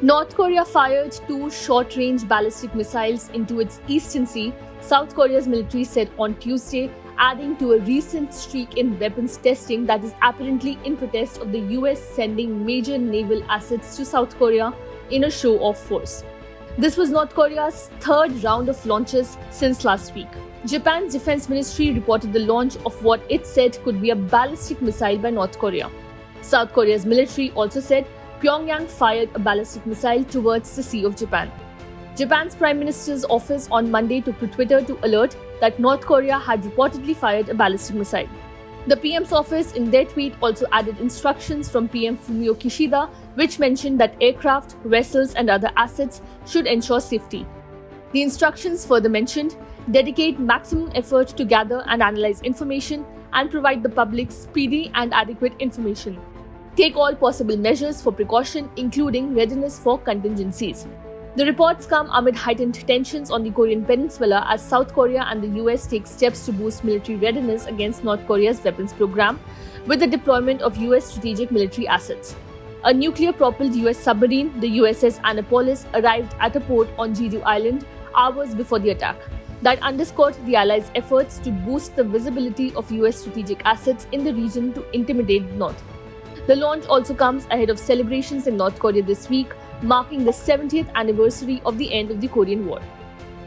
North Korea fired 2 short-range ballistic missiles into its eastern sea, South Korea's military said on Tuesday, adding to a recent streak in weapons testing that is apparently in protest of the US sending major naval assets to South Korea in a show of force. This was North Korea's third round of launches since last week. Japan's defense ministry reported the launch of what it said could be a ballistic missile by North Korea. South Korea's military also said Pyongyang fired a ballistic missile towards the Sea of Japan. Japan's Prime Minister's office on Monday took to Twitter to alert that North Korea had reportedly fired a ballistic missile. The PM's office in their tweet also added instructions from PM Fumio Kishida, which mentioned that aircraft, vessels and other assets should ensure safety. The instructions further mentioned, dedicate maximum effort to gather and analyze information and provide the public speedy and adequate information. Take all possible measures for precaution, including readiness for contingencies. The reports come amid heightened tensions on the Korean Peninsula as South Korea and the US take steps to boost military readiness against North Korea's weapons program with the deployment of US strategic military assets. A nuclear-propelled US submarine, the USS Annapolis, arrived at a port on Jeju Island hours before the attack. That underscored the Allies' efforts to boost the visibility of US strategic assets in the region to intimidate the North. The launch also comes ahead of celebrations in North Korea this week, marking the 70th anniversary of the end of the Korean War.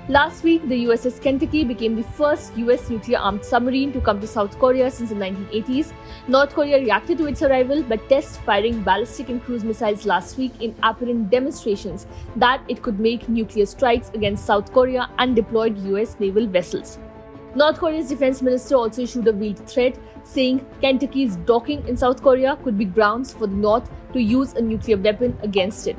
Last week, the USS Kentucky became the first US nuclear-armed submarine to come to South Korea since the 1980s. North Korea reacted to its arrival by test-firing ballistic and cruise missiles last week in apparent demonstrations that it could make nuclear strikes against South Korea and deployed US naval vessels. North Korea's defense minister also issued a veiled threat, saying Kentucky's docking in South Korea could be grounds for the North to use a nuclear weapon against it.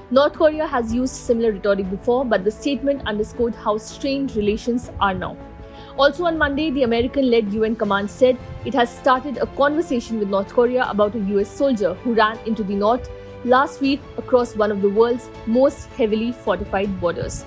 North Korea has used similar rhetoric before, but the statement underscored how strained relations are now. Also on Monday, the American-led UN command said it has started a conversation with North Korea about a US soldier who ran into the North last week across one of the world's most heavily fortified borders.